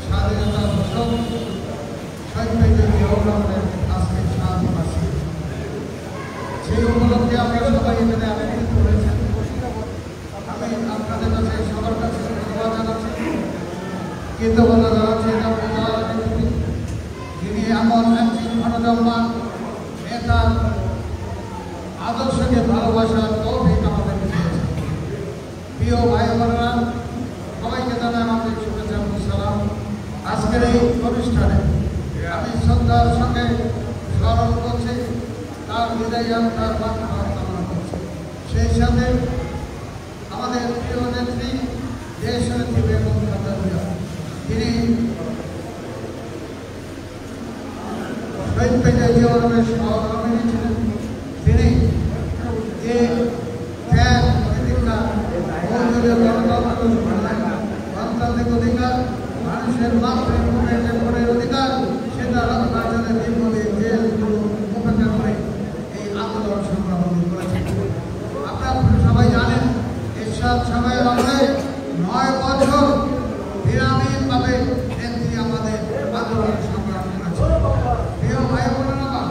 স্বাধীনতা ঘোষক শহীদ জিয়াউর আজকে স্বাধীনবাসী। সেই উপলক্ষে আপনারা সবাই এখানে আবেদন করেছেন। আমি আপনাদের কাছে সবার কাছে ধন্যবাদ জানাচ্ছি, কৃতজ্ঞতা জানাচ্ছি যিনি এমন একজন ঘনজন্মান নেতা আদর্শকে ভালোবাসার তৌফিক আমাদের দিয়েছে। প্রিয় ভাই বোনেরা, সবাইকে জানাই আমাদের শুভেচ্ছা এবং সালাম। আজকের এই অনুষ্ঠানে আমি শ্রদ্ধার সঙ্গে স্মরণ করছি, তার বিদায় তার বার্তা কামনা করছি। সেই সাথে আমাদের প্রিয় নেত্রী দেশ নেত্রী বেগম খালেদা জিয়া, তিনি শহীদ প্রেসিডেন্ট জিয়াউর রহমানের সহকর্মী ছিলেন। তিনি যে ত্যাগ প্রতিজ্ঞা গণতান্ত্রিক অধিকার, মানুষের মাতৃভূমির অধিকার, সেটা রক্ষার জন্য দীর্ঘদিন জেলগুলো উপেক্ষা করে এই আন্দোলন সংগ্রাম করেছেন। আপনারা সবাই জানেন, এরশাদ সময়ের আমলে 9 বছর বিরামহীনভাবে নেত্রী আমাদের আন্দোলন সংগ্রাম করেছে। প্রিয় ভাই বোনেরা,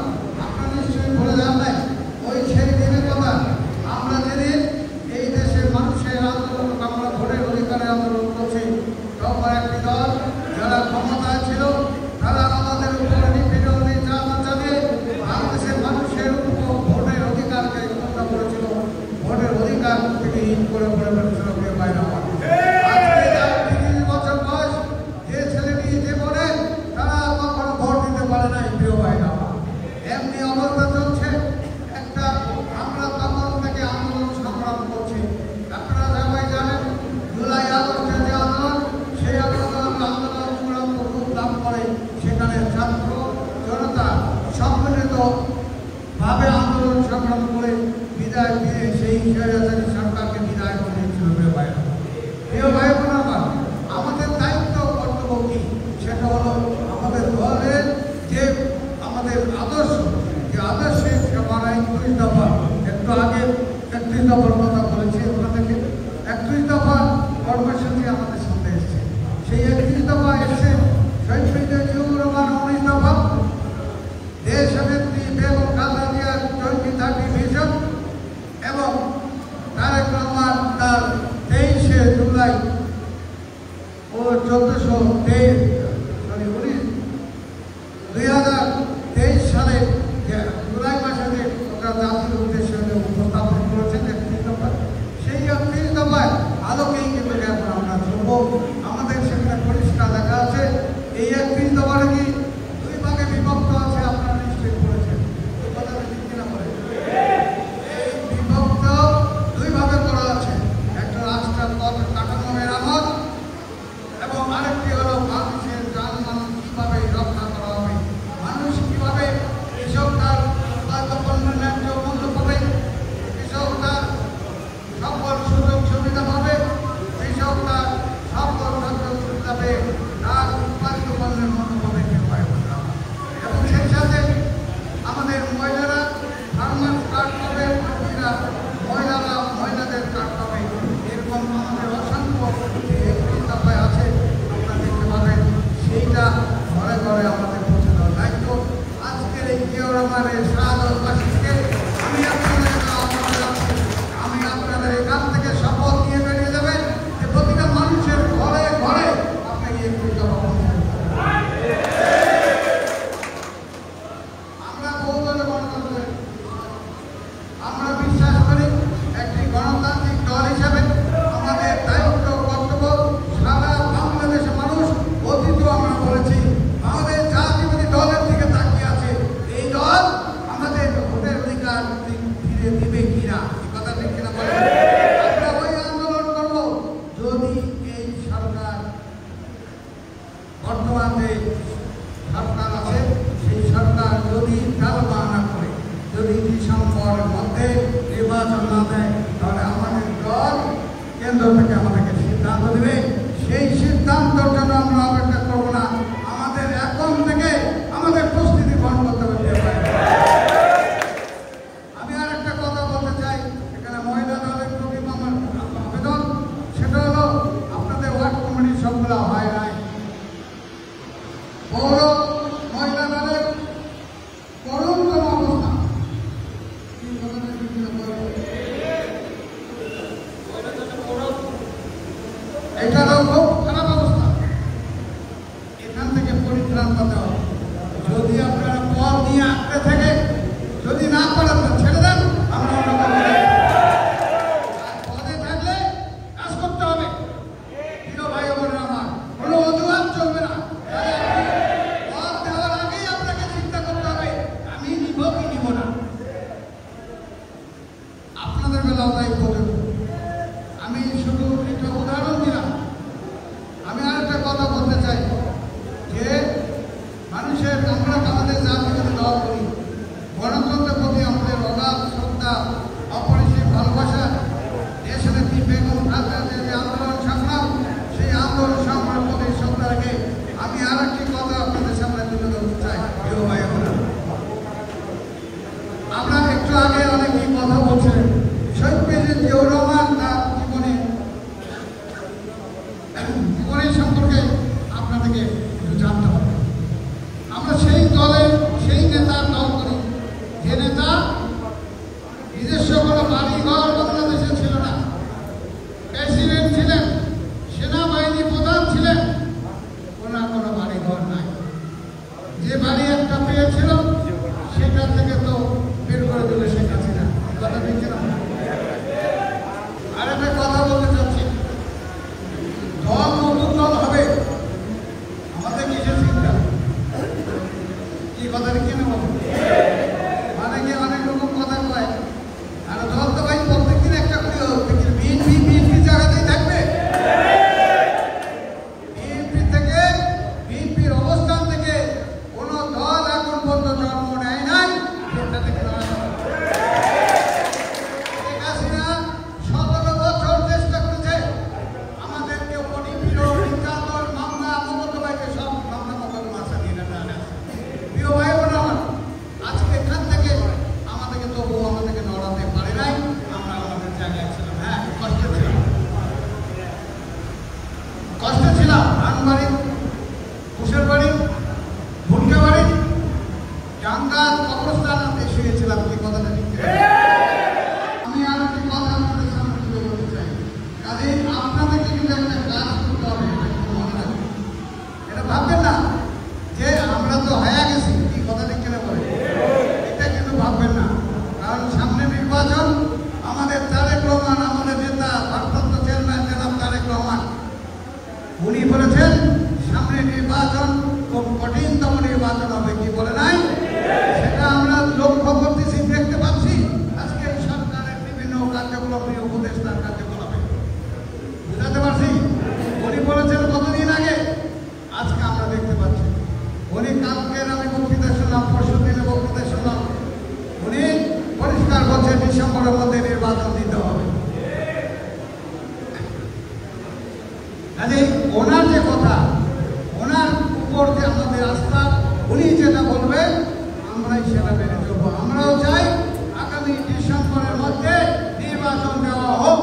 আপনারা নিশ্চয়ই ভুলে যান নাই ওই সেই দিনের কথা। আমরা যেদিন এই দেশের মানুষের আন্দোলন, আমরা ভোটের অধিকারে আন্দোলন করছি, তখন একটি দল যারা ক্ষমতায় ছিল তারা আমাদের উপর নিপীড়ন নির্যাতন চালিয়ে বাংলাদেশের মানুষের উপর ভোটের অধিকারকে হত্যা করেছিল, ভোটের অধিকার থেকে হীন করে ফেলেছিল। প্রিয় ভাইরা, আজকে যার 30 বছর বয়স, যে ছেলেটি জীবনে তারা কখনো ভোট দিতে পারে নাই। প্রিয় ভাইরা, এমনি অবস্থা চলছে একটা। আমরা তখন থেকে আন্দোলন সংগ্রাম করছি। আপনারা সবাই জানেন, জুলাই আগস্টের যে আন্দোলন, সেই আন্দোলন সংগ্রাম রূপ লাভ করে। সেখানে ছাত্র জনতা সম্মিলিত ভাবে আন্দোলন সংগ্রাম করে বিদায় দিয়ে সেই স্বৈরাচারী সরকারকে বিদায় করে দিয়েছিল। প্রিয় ভাই বোনেরা, আমাদের দায়িত্ব কর্তব্য কি? সেটা হলো আমাদের দলের যে আমাদের আদর্শ, যে আদর্শের সবার 31 দফা, একটু আগে 31 দফার কথা বলেছি আপনাদেরকে। 31 দফা কর্মসূচি আমাদের সামনে এসছে। সেই 31 দফা এসছে শহীদ প্রেসিডেন্ট জিয়াউর রহমান 19 দফা, দেশ নেত্রী বেগম খালেদা জিয়ার 2030 ভিশন এবং তারেক রহমান তার 23শে জুলাই ও 2023 সালে জুলাই মাসে জাতির উদ্দেশ্যে উপস্থাপন করেছেন 31 দফা। সেই 31 দফায় আলোকেই কিন্তু এখন আমরা চলব। আমাদের সেখানে পরিষ্কার লেখা আছে, এই 31 দফাটা কি 2 ভাগে বিভক্ত আছে। আপনারা নিশ্চয়ই পড়েছেন, এই কথাটা ঠিক কিনা বলে? এই বিভক্ত 2 ভাগে করা আছে। একটা রাষ্ট্রের কাঠামো মেরামত এবং আরেকটি হলো মানুষের জানমাল কিভাবে রক্ষা করা হবে, মানুষ কিভাবে কৃষক তার পণ্যের ন্যায্য মূল্য পাবে, কৃষক তার সকল সুযোগ সুবিধা পাবে, কৃষক তার সকল সুযোগ সুবিধা পেয়ে তার উৎপাদিত পণ্যের মূল্য পাবে। এবং সেই সাথে আমাদের মহিলারা ফার্মার কার্ড পাবে, মহিলারা মহিলাদের কার্ড পাবে। এরকম আমাদের অসংখ্য দফায় আছে, আপনারা দেখতে পাবেন। সেইটা ঘরে ঘরে আমাদের পৌঁছে দেওয়ার দায়িত্ব। আজকের এই জিয়াউর রহমানের শাহাদতবার্ষিকীতে আমি আপনাদের এখান থেকে শপথ নিয়ে বেরিয়ে যাবেন যে প্রতিটা মানুষের ঘরে ঘরে আপনাকে একটু জবাব পৌঁছে দেবেন। আমরা বহুদলীয় গণতন্ত্র, আমরা বিশ্বাস করি একটি গণতান্ত্রিক দল হিসাবে আমাদের দায়িত্ব কর্তব্য সারা বাংলাদেশের মানুষ অতীতেও আমরা বলেছি আমাদের জাতীয়বাদী দলের দিকে তাকিয়ে আছে। এই দল আমাদের ভোটের অধিকার ফিরে দিবে কিনা, এই কথা ঠিক কিনা বলেন? আমরা ওই আন্দোলন করব যদি এই সরকার, বর্তমান যে সরকার আছে সেই সরকার যদি টালবাহানা করে, যদি ডিসেম্বরের মধ্যে নির্বাচন না দেয়, তাহলে আমাদের দল কেন্দ্র থেকে আমাদেরকে সিদ্ধান্ত দেবে। সেই সিদ্ধান্তের জন্য আমরা অপেক্ষা করবো না। আমাদের এখন থেকে আমাদের প্রস্তুতি গ্রহণ করতে হবে। আমি আর একটা কথা বলতে চাই, এখানে মহিলা দলের প্রতি আমার এটারও খুব খারাপ অবস্থা। এখান থেকে পরিত্রাণ পেতে হবে। যদি আপনারা পথ নিয়ে আঁকড়ে থেকে যদি না পারেন ছেড়ে দেন, আমরা অন্য পদে থাকলে কাজ করতে হবে। প্রিয় ভাই বোনেরা আমার, কোনো অজুহাত চলবে না। পথ দেওয়ার আগেই আপনাকে চিন্তা করতে হবে আমি নিব কি নিব না। আপনাদের বেলাও তাই বলে আমি শুধু একটা উদাহরণ দিলাম। আমি আর একটা কথা বলতে চাই যে মানুষের আমরা আমাদের জাতিকে দল করি, গণতন্ত্রের প্রতি আমাদের অগাধ শ্রদ্ধা, অপরিসীম ভালোবাসা, দেশনেত্রী বেগম খালেদা যে আন্দোলন সংগ্রাম, সেই আন্দোলন সংগ্রামের প্রতি শ্রদ্ধা রেখে আমি আর একটি কথা আপনাদের সামনে তুলে ধরতে চাই। প্রিয় ভাই বোনেরা, আমরা একটু আগে অনেকেই কথা বলছিলেন শহীদ প্রেসিডেন্ট জিয়াউর রহমান তার জীবনের সম্পর্কে আপনাদেরকে একটু জানতে হবে। আমরা সেই দলের সেই নেতার দল করি যে নেতা নিজস্ব কোনো বাড়িঘর বাংলাদেশে ছিল না, প্রেসিডেন্ট ছিলেন, সেনাবাহিনী প্রধান ছিলেন, কোনো বাড়িঘর নাই। যে বাড়ি একটা পেয়েছিল সেটা থেকে তো বের করে দিল শেখ হাসিনা। কথা বলছি না। আর একটা কথা বলতে চাচ্ছি, দল নতুন দল হবে, আমাদের কিসের চিন্তা? কি কথাটা কেন বলবো? মানে কি অনেক রকম কথা কয়। আর দল তো ভাই প্রত্যেকদিন একটা করে বিএনপি জায়গাতেই থাকবে। বিএনপি থেকে বিএনপির অবস্থান থেকে কোন দল এখন পর্যন্ত জন্ম নেয় নাই। সেটা থেকে শেখ হাসিনা 17 বছর চেষ্টা করেছে আমাদেরকে নির্যাতন মামলা মোকদ্দমাকে সব মামলা মোকদ্দমা চালিয়ে নেওয়া। প্রিয় ভাই বোন আমার, আজকে এখান থেকে আমাদেরকে তবু আমাদেরকে নড়াতে পারে নাই। আমরা আমাদের জায়গায় ছিলাম। হ্যাঁ, কষ্টে ছিলাম। ধানবাড়ি, কুশের বাড়ি, ভুট্টা বাড়ি, ডাঙ্গার কবরস্থানে শুয়েছিলাম। কি কথাটা ঠিক? আমি আর একটি কথা আপনাদের সামনে তুলে ধরতে চাই। কাজে আপনাদেরকে কিন্তু একটা কাজ করতে হবে, মনে রাখবেন। এটা ভাববেন না যে আমরা তো হয়ে গেছি। কি কথাটা কেন বলে? এটা কিন্তু ভাববেন না। কারণ সামনে নির্বাচন, আমাদের তারেক রহমান, আমাদের নেতা ভারপ্রাপ্ত চেয়ারম্যান জনাব তারেক রহমান, উনি বলেছেন সামনে নির্বাচন খুব কঠিনতম নির্বাচন হবে। কি বলে নাই? সেটা আমরা লক্ষ্য করতেছি, দেখতে পাচ্ছি আজকে সরকারের বিভিন্ন কার্যক্রম, উপদেষ্টার কার্যক্রমে বুঝাতে পারছি। উনি বলেছেন কতদিন আগে, আজকে আমরা দেখতে পাচ্ছি। উনি কালকের আমি বক্তৃতা শুনলাম, পরশু দিনে বক্তৃতা শুনলাম, উনি পরিষ্কার বলছেন ডিসেম্বরের মধ্যে নির্বাচন দিতে হবে। ওনার যে কথা, ওনার উপর যে আমাদের আস্থা, উনি যেটা বলবেন আমরাই সেটা মেনে চলবো। আমরাও চাই আগামী ডিসেম্বরের মধ্যে নির্বাচন দেওয়া হোক।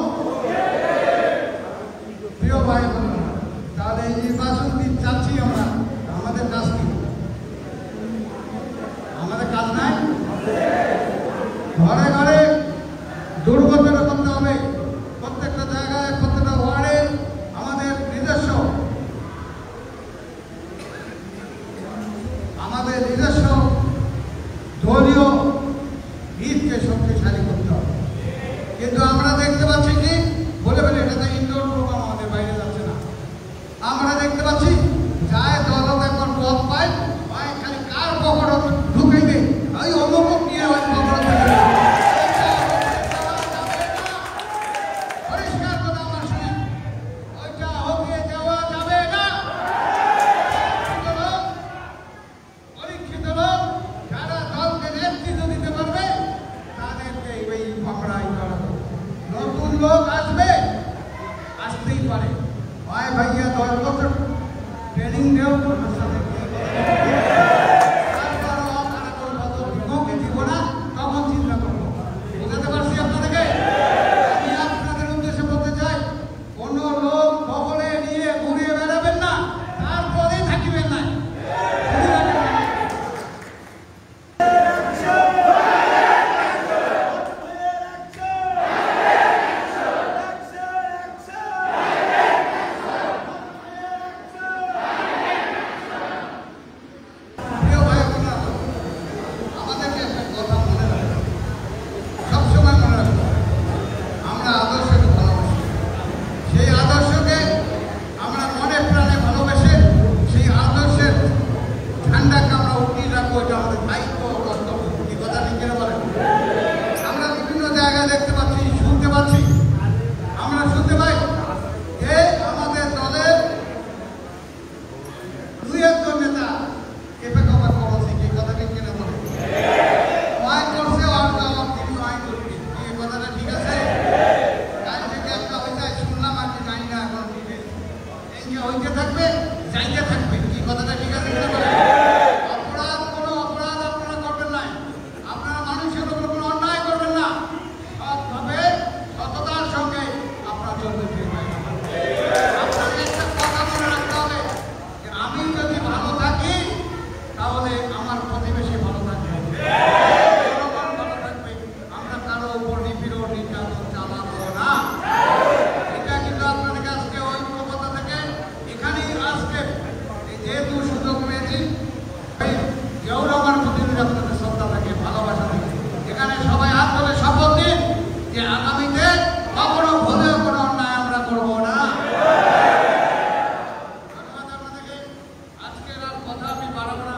প্রিয় ভাই বোনেরা, তাহলে এই নির্বাচন দিন চাচ্ছি আমরা, আমাদের কাজ কি? আমাদের কাজ নাই? ঘরে ঘরে দুর্ঘটনা করতে হবে। প্রত্যেকটা জায়গায়, প্রত্যেকটা ওয়ার্ডে আমাদের নিজস্ব দলীয় ভিতকে শক্তিশালী করতে হবে। কিন্তু আমরা দেখতে পাচ্ছি কি বলে এটা তো ইনডোর প্রোগ্রাম, আমাদের বাইরে যাচ্ছে না। আমরা দেখতে পাচ্ছি যায় দল এখন পথ পায়, খালি কার পকড় ঢুকে দেয়, ওই অমুক নিয়ে ওই পকড় পরিষ্কার কথা আমার শুনি, ওইটা হতে দেওয়া যাবে না। পরীক্ষিত লোক যারা দলকে নেতৃত্ব দিতে পারবে তাদেরকে ওই পকড়াই করা। নতুন লোক আসবে, আসতেই পারে, ভাই ভাইয়া 10 বছর ট্রেনিং দেও, তখন চিন্তা করবো। বুঝাতে পারছি আপনাদেরকে? আমি আপনাদের উদ্দেশ্যে বলতে চাই, কোন লোক খবরে নিয়ে ঘুরিয়ে বেড়াবেন না, তারপরেই থাকিবেন না। হইতে থাকবে, যাইতে থাকবে। কি কথাটা ঠিক আছে কিনা বলেন? অপরাধ কোনো অপরাধ আপনারা করবেন না, আপনারা মানুষের উপর কোনো অন্যায় করবেন না, সৎভাবে সততার সঙ্গে আপনারা চলতে ফিরবেন। আপনাদের একটা কথা মনে রাখতে হবে যে আমি যদি ভালো থাকি তাহলে আমার প্রতিবেশী ভালো থাকবে, জনগণ ভালো থাকবে। আমরা কারো উপর নিপীড়ন নির্যাতন চালাবো না। এটা কিন্তু আপনাদের আজকে ঐক্যবদ্ধ থেকে এখানেই আজকে যেহেতু সুযোগ পেয়েছি, কেউ আমার প্রতি আপনাদের শ্রদ্ধা থাকে, ভালোবাসা থাকে। এখানে সবাই হাত ধরে শপথ দিন যে আগামীতে কখনো ভুলেও কোনো অন্যায় আমরা করবো না। ধন্যবাদ আপনাদেরকে। আজকের আর কথা আমি বাড়াবো না।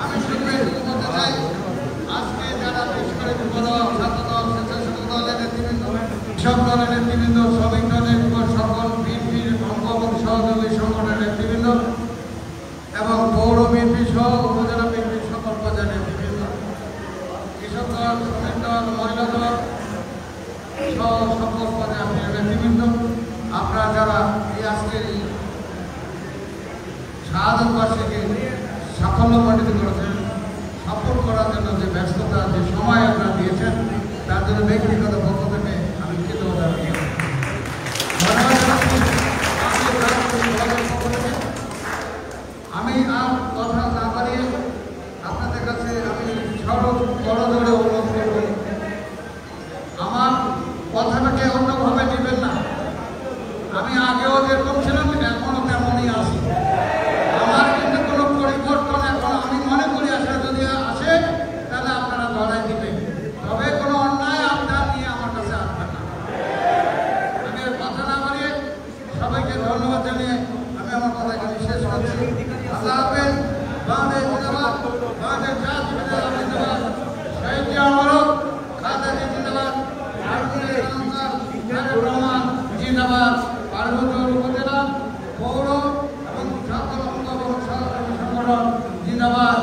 আমি শুধু এটুকু বলতে চাই, আজকে যারা বিশেষ করে যুবদল, ছাত্রদল, স্বেচ্ছাসেবক দলের নেতৃবৃন্দ, কৃষক দলের নেতৃবৃন্দ, শ্রমিক দলের সকল বিএনপির অঙ্গ এবং সহযোগী সংগঠনের নেতৃবৃন্দ এবং পৌর বিএনপি সহ উপজেলা বিএনপির সকল পর্যায়ের নেতৃবৃন্দ, কৃষক দল, শ্রমিক দল, মহিলা দল সহ সকল পর্যায়ের নেতৃবৃন্দ, আপনারা যারা এই আজকের এই শাহাদত বার্ষিকী সাফল্যমণ্ডিত করেছেন, সফল করার জন্য যে ব্যস্ততা, যে সময় আপনারা দিয়েছেন, তার জন্য ব্যক্তিগত পক্ষ থেকে আমি কৃতজ্ঞতা জানাচ্ছি। আমি আর কথা না বাড়িয়ে আপনাদের কাছে আমি করজোড়ে অনুরোধ করব, আমার কথাটাকে অন্যভাবে নেবেন না। আমি আগেও যেরকম ছিলাম এখনো তেমনই আছি। আমার কিন্তু কোনো পরিবর্তন এখন আমি মনে করি আসে, যদি আসে তাহলে আপনারা ধরাই দিবেন, তবে কোনো অন্যায় আপনার নিয়ে আমার কাছে আসবেন না। আমি কথা না বাড়িয়ে সবাইকে ধন্যবাদ জানিয়ে আমি আমার কথা এখানে শেষ করছি। আল্লাহ হাফেজ। বাংলাদেশ জিন্দাবাদ, বাংলাদেশ জাতীয়তাবাদী জিন্দাবাদ, শহীদ আমরক খালেদা জিন্দাবাদ, রহমান জিন্দাবাদ, পার্বত্য উপজেলা পৌর এবং ছাত্র সংগঠন জিন্দাবাদ।